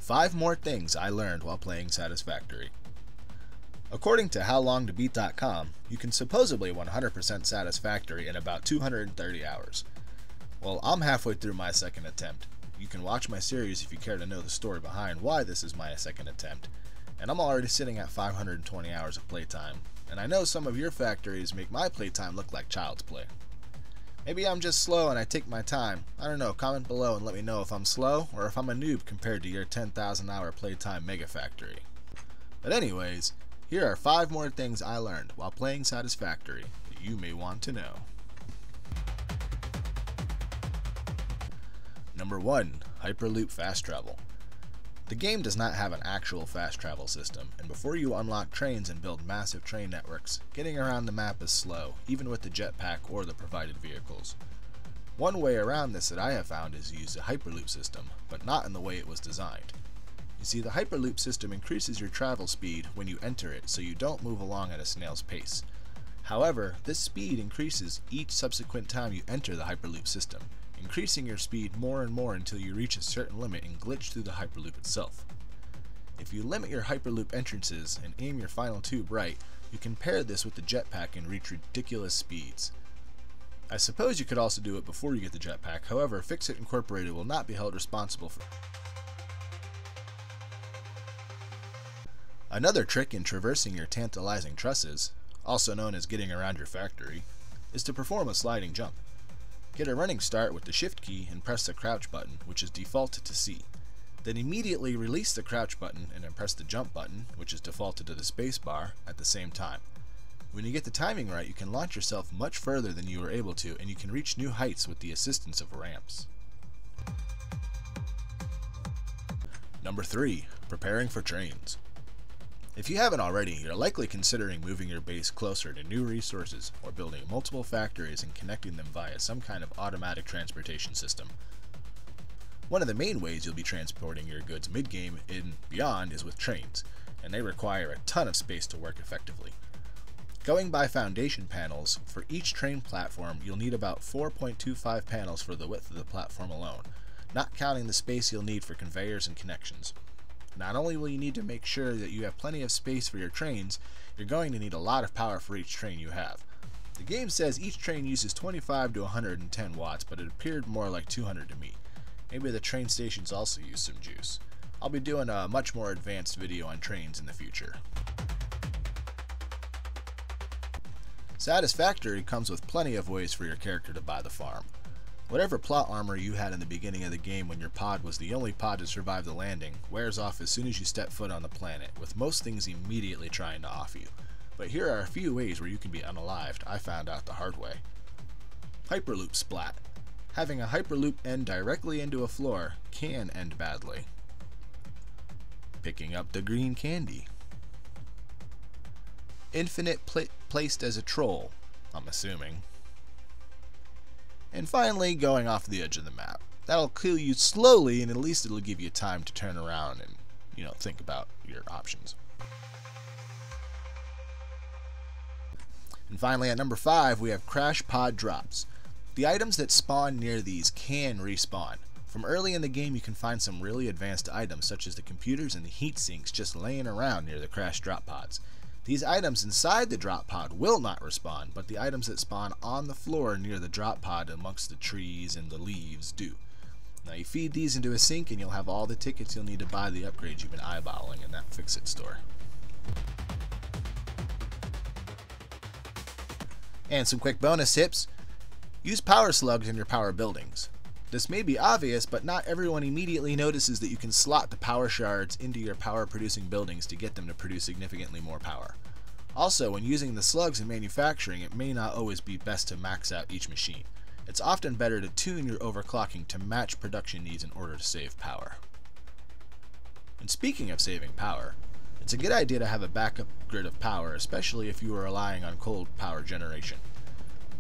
5 more things I learned while playing Satisfactory. According to HowLongToBeat.com, you can supposedly 100% Satisfactory in about 230 hours. Well, I'm halfway through my second attempt. You can watch my series if you care to know the story behind why this is my second attempt, and I'm already sitting at 520 hours of playtime, and I know some of your factories make my playtime look like child's play. Maybe I'm just slow and I take my time. I don't know, comment below and let me know if I'm slow or if I'm a noob compared to your 10,000 hour playtime mega factory. But anyways, here are 5 more things I learned while playing Satisfactory that you may want to know. Number 1. Hyperloop fast travel. The game does not have an actual fast travel system, and before you unlock trains and build massive train networks, getting around the map is slow, even with the jetpack or the provided vehicles. One way around this that I have found is to use the Hyperloop system, but not in the way it was designed. You see, the Hyperloop system increases your travel speed when you enter it, so you don't move along at a snail's pace. However, this speed increases each subsequent time you enter the Hyperloop system, increasing your speed more and more until you reach a certain limit and glitch through the Hyperloop itself. If you limit your Hyperloop entrances and aim your final tube right, you can pair this with the jetpack and reach ridiculous speeds. I suppose you could also do it before you get the jetpack, however, Fixit Incorporated will not be held responsible for. Another trick in traversing your tantalizing trusses, also known as getting around your factory, is to perform a sliding jump. Get a running start with the shift key and press the crouch button, which is defaulted to C. Then immediately release the crouch button and then press the jump button, which is defaulted to the space bar, at the same time. When you get the timing right, you can launch yourself much further than you were able to, and you can reach new heights with the assistance of ramps. Number 3. Preparing for trains. If you haven't already, you're likely considering moving your base closer to new resources or building multiple factories and connecting them via some kind of automatic transportation system. One of the main ways you'll be transporting your goods mid-game and beyond is with trains, and they require a ton of space to work effectively. Going by foundation panels, for each train platform you'll need about 4.25 panels for the width of the platform alone, not counting the space you'll need for conveyors and connections. Not only will you need to make sure that you have plenty of space for your trains, you're going to need a lot of power for each train you have. The game says each train uses 25 to 110 watts, but it appeared more like 200 to me. Maybe the train stations also use some juice. I'll be doing a much more advanced video on trains in the future. Satisfactory comes with plenty of ways for your character to buy the farm. Whatever plot armor you had in the beginning of the game when your pod was the only pod to survive the landing wears off as soon as you step foot on the planet, with most things immediately trying to off you. But here are a few ways where you can be unalived. I found out the hard way. Hyperloop splat. Having a Hyperloop end directly into a floor can end badly. Picking up the green candy. Infinite placed as a troll, I'm assuming. And finally, going off the edge of the map. That'll kill you slowly, and at least it'll give you time to turn around and, think about your options. And finally, at number 5, we have crash pod drops. The items that spawn near these can respawn. From early in the game, you can find some really advanced items, such as the computers and the heat sinks just laying around near the crash drop pods. These items inside the drop pod will not respawn, but the items that spawn on the floor near the drop pod amongst the trees and the leaves do. Now you feed these into a sink and you'll have all the tickets you'll need to buy the upgrades you've been eyeballing in that Fixit store. And some quick bonus tips. Use power slugs in your power buildings. This may be obvious, but not everyone immediately notices that you can slot the power shards into your power producing buildings to get them to produce significantly more power. Also, when using the slugs in manufacturing, it may not always be best to max out each machine. It's often better to tune your overclocking to match production needs in order to save power. And speaking of saving power, it's a good idea to have a backup grid of power, especially if you are relying on coal power generation.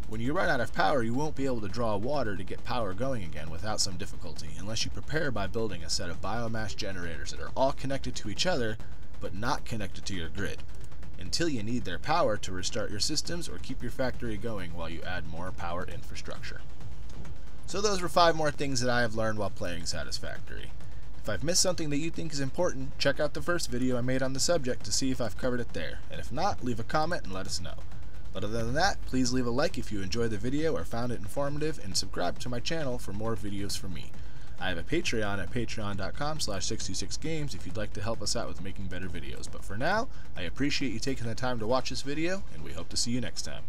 When you run out of power, you won't be able to draw water to get power going again without some difficulty, unless you prepare by building a set of biomass generators that are all connected to each other, but not connected to your grid, until you need their power to restart your systems or keep your factory going while you add more power infrastructure. So those were 5 more things that I have learned while playing Satisfactory. If I've missed something that you think is important, check out the first video I made on the subject to see if I've covered it there, and if not, leave a comment and let us know. But other than that, please leave a like if you enjoyed the video or found it informative, and subscribe to my channel for more videos from me. I have a Patreon at patreon.com/66games if you'd like to help us out with making better videos. But for now, I appreciate you taking the time to watch this video, and we hope to see you next time.